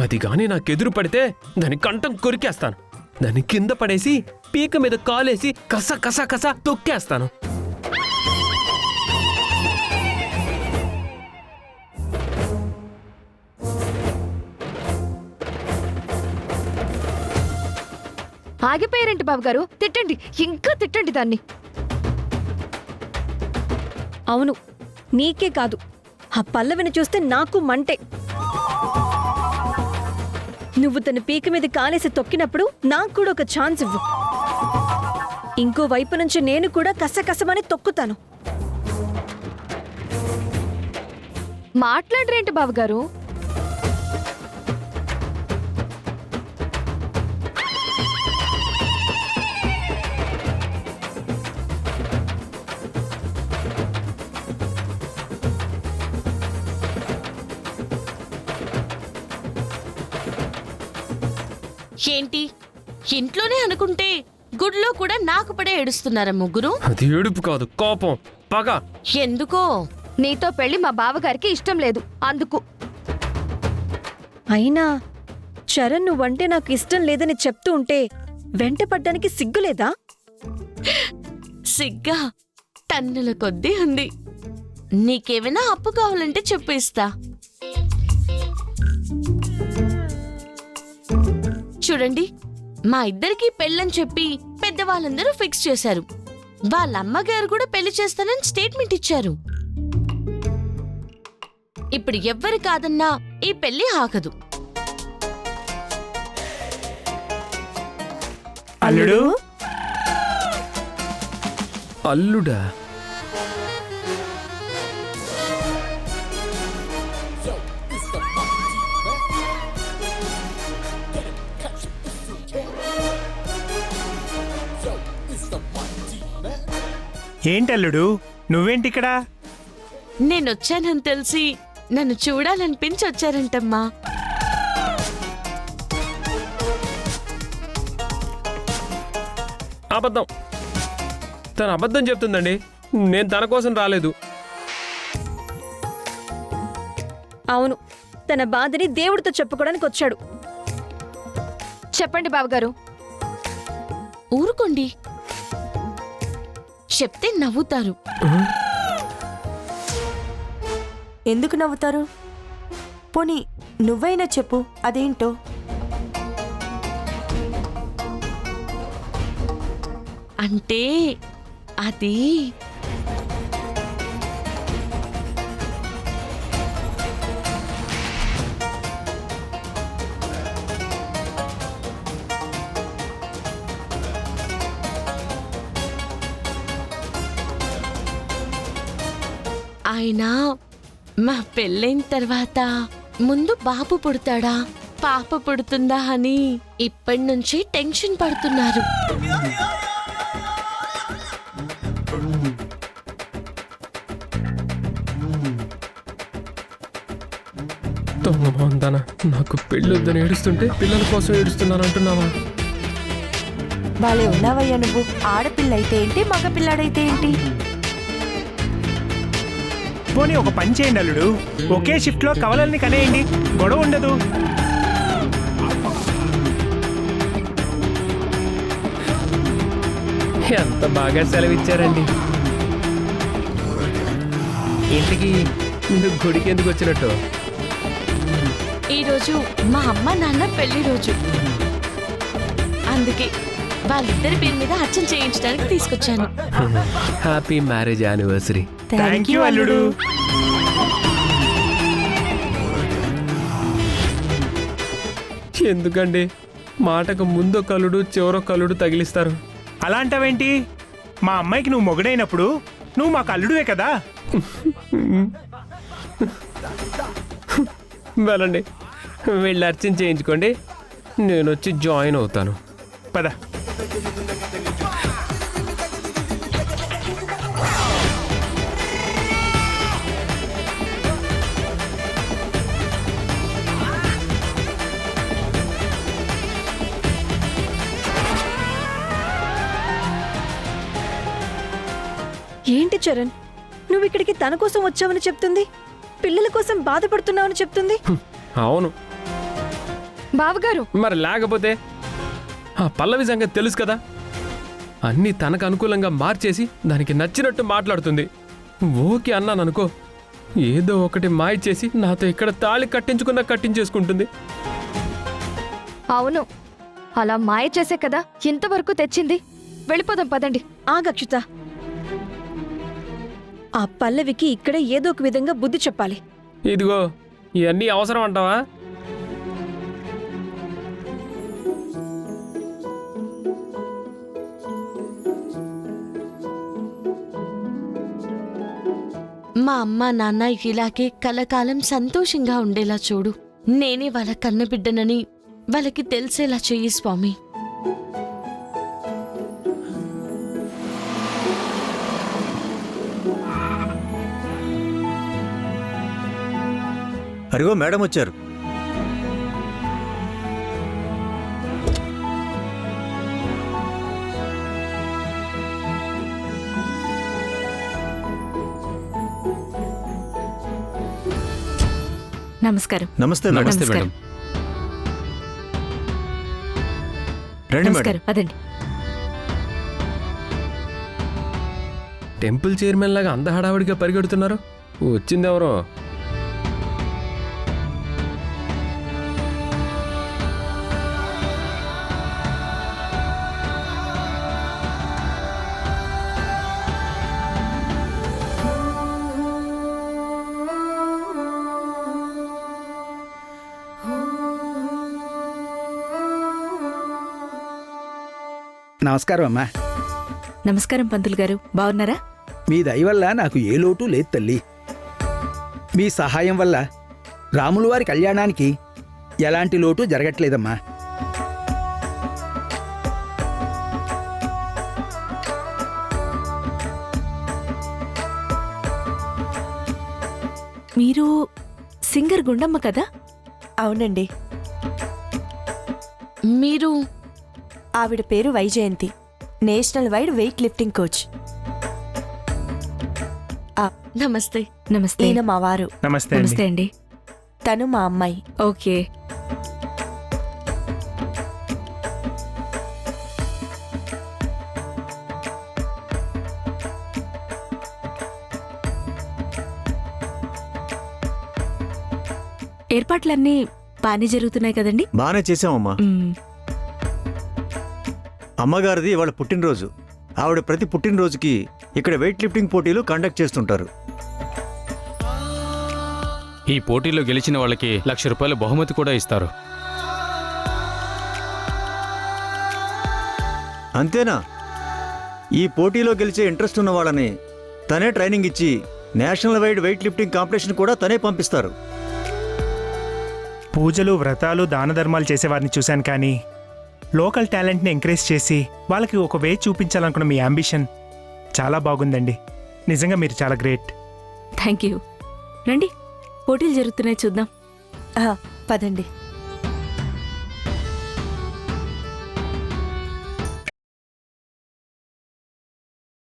అది గాని నాకెదురు పడితే దాని కంఠం కొరికేస్తాను. దాని కింద పడేసి పీక మీద కాలేసి కస కస కస తొక్కేస్తాను. ఆగిపోయారేంటి బావగారు? తిట్టండి, ఇంకా తిట్టండి దాన్ని. అవును, నీకే కాదు, ఆ పల్లవిని చూస్తే నాకు మంటే. నువ్వు తన పీక మీద కాలేసి తొక్కినప్పుడు నాకు కూడా ఒక ఛాన్స్ ఇవ్వు. ఇంకో వైపు నుంచి నేను కూడా కసకసమని తొక్కుతాను. మాట్లాడరేంటి బావగారు? ఏంటి, ఇంట్లోనే అనుకుంటే గుడిలో కూడా నాకు పడే ఏడుస్తున్నారా ముగ్గురు? అది ఏడుపు కాదు, కోపం, పగ. ఎందుకో? నీతో పెళ్లి మా బావగారికి ఇష్టం లేదు, అందుకు. అయినా చరణ్ నువ్వంటే నాకు ఇష్టం లేదని చెప్తూ ఉంటే వెంట పడ్డానికి సిగ్గులేదా? సిగ్గా టన్నుల కొద్దీ ఉంది. నీకేమైనా అప్పు కావాలంటే చెప్పేస్తా. చూడండి, మా ఇద్దరికి పెళ్ళని చెప్పి పెద్దవాళ్ళందరూ ఫిక్స్ చేశారు. వాళ్ళ అమ్మగారు కూడా పెళ్లి చేస్తానని స్టేట్మెంట్ ఇచ్చారు. ఇప్పుడు ఎవ్వరు కాదన్నా ఈ పెళ్లి ఆగదు. అల్లుడు, అల్లుడా? ఏంటల్లుడు నువ్వేంటిక్కడ? నేనొచ్చానని తెలిసి నన్ను చూడాలనిపించి వచ్చారంటమ్మా. అబద్ధం. తను అబద్ధం చెప్తుందండి. నేను తన కోసం రాలేదు. అవును, తన బాధని దేవుడితో చెప్పుకోవడానికి వచ్చాడు. చెప్పండి బావగారు. ఊరుకోండి, చెప్తే నవ్వుతారు. ఎందుకు నవ్వుతారు? పోనీ నువ్వైనా చెప్పు, అదేంటో. అంటే అది ఆయన మా పెళ్ళైన తర్వాత ముందు బాబు పుడతాడా పాప పుడుతుందా అని ఇప్పటి నుంచి టెన్షన్ పడుతున్నారు. దొంగ, నాకు పెళ్ళొద్దని ఏడుస్తుంటే పిల్లల కోసం ఏడుస్తున్నాను అంటున్నావా? బాలే ఉన్నావయ్యా నువ్వు. ఆడపిల్ల అయితే ఏంటి, మగ పిల్లాడైతే ఏంటి? పోనీ ఒక పని చేయండి అల్లుడు, ఒకే షిఫ్ట్ లో కవలల్ని కనేయండి, గొడవ ఉండదు. ఎంత బాగా సెలవిచ్చారండి. ఇంటికి మీరు గుడికి ఎందుకు వచ్చినట్టు? ఈరోజు మా అమ్మ నాన్న పెళ్లి రోజు, అందుకే వాళ్ళిద్దరి పేరు మీద అర్చన చేయించడానికి తీసుకొచ్చాను. Happy marriage anniversary. Thank you అల్లుడు. ఎందుకండి మాటకు ముందు కలుడు చివరో కలుడు తగిలిస్తారు? అలాంటవేంటి? మా అమ్మాయికి నువ్వు మొగుడైనప్పుడు నువ్వు మాకు అల్లుడువే కదా. వెళ్ళండి, వెళ్ళి అర్చన చేయించుకోండి, నేను వచ్చి జాయిన్ అవుతాను. పద. ఏంటి చరణ్, నువ్వు ఇక్కడికి తన కోసం వచ్చావని చెప్తుంది, పిల్లల కోసం బాధపడుతున్నావని చెప్తుంది. అవును, బావగారు మరి లేకపోతే ఆ పల్లవి సంగతి తెలుసు కదా, అన్నీ తనకు అనుకూలంగా మార్చేసి దానికి నచ్చినట్టు మాట్లాడుతుంది. ఓకే అన్నాను అనుకో, ఏదో ఒకటి మాయ చేసి నాతో ఇక్కడ తాళి కట్టించేసుకుంటుంది. అవును, అలా మాయ చేసే కదా ఇంతవరకు తెచ్చింది. వెళ్ళిపోదాం పదండి. ఆగక్షిత, ఆ పల్లవికి ఇక్కడే ఏదో ఒక విధంగా బుద్ధి చెప్పాలి. ఇదిగో ఇవన్నీ అవసరం అంటావా? మా అమ్మ నాన్న ఇలాగే కలకాలం సంతోషంగా ఉండేలా చూడు. నేనే వాళ్ళ కన్నబిడ్డనని వాళ్ళకి తెలిసేలా చెయ్యి స్వామి. అరిగో మేడం వచ్చారు. నమస్కారం. నమస్తే మేడం. నమస్తే మేడం. రండి మేడం. నమస్కారం. అదండి. టెంపుల్ చైర్మన్ లాగా అంత హడావిడిగా పరిగెడుతున్నారు. వచ్చిందెవరో. నమస్కారం అమ్మా. నమస్కారం పంతులు గారు, బాగున్నారా? మీ దయ వల్ల నాకు ఏ లోటు లేదు తల్లి. మీ సహాయం వల్ల రాముల వారి కళ్యాణానికి ఎలాంటి లోటు జరగట్లేదమ్మా. మీరు సింగర్ గుండమ్మ కదా? అవునండి. మీరు ఆవిడ పేరు Vyjayanthi, national wide weight lifting coach. నమస్తే. నమస్తే. ఈయన మా వారు. నమస్తే నమస్తే అండి. అండి. తను మా అమ్మాయి. ఓకే. ఏర్పాట్లన్నీ బాగానే జరుగుతున్నాయి కదండి? బాగానే చేసామమ్మా. మ్మ్. అమ్మగారిది ఇవాళ పుట్టినరోజు. ఆవిడ ప్రతి పుట్టినరోజుకి ఇక్కడ వెయిట్ లిఫ్టింగ్ పోటీలు కండక్ట్ చేస్తుంటారు. ఈ పోటీలో గెలిచిన వాళ్ళకి ₹1,00,000 బహుమతి కూడా ఇస్తారు. అంతేనా? ఈ పోటీలో గెలిచే ఇంట్రెస్ట్ ఉన్న వాళ్ళని తనే ట్రైనింగ్ ఇచ్చి national wide weight lifting competition కూడా తనే పంపిస్తారు. పూజలు, వ్రతాలు, దాన ధర్మాలు చేసేవారిని చూశాను, కానీ లోకల్ టాలెంట్ని ఎంకరేజ్ చేసి వాళ్ళకి ఒక వే చూపించాలనుకున్న మీ అంబిషన్ చాలా బాగుందండి. నిజంగా మీరు చాలా గ్రేట్. Thank you. రండి, పోటీలు జరుగుతున్నాయి చూద్దాం. పదండి.